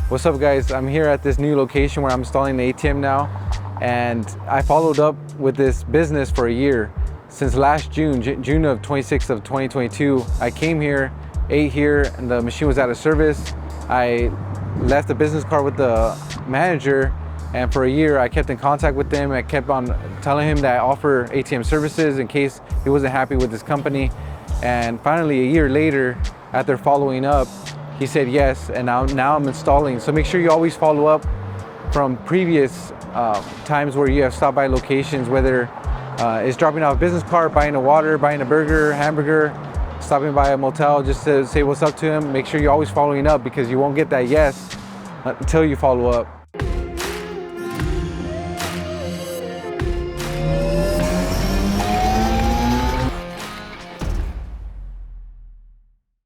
What's up guys, I'm here at this new location where I'm installing the ATM now, and I followed up with this business for a year. Since last June of 26th of 2022, I came here, ate here, and the machine was out of service. I left a business card with the manager, and for a year I kept in contact with them. I kept on telling him that I offer ATM services in case he wasn't happy with this company. And finally, a year later, after following up, he said yes, and now I'm installing. So make sure you always follow up from previous times where you have stopped by locations, whether it's dropping off a business card, buying a water, buying a burger, hamburger, stopping by a motel just to say what's up to him. Make sure you're always following up, because you won't get that yes until you follow up.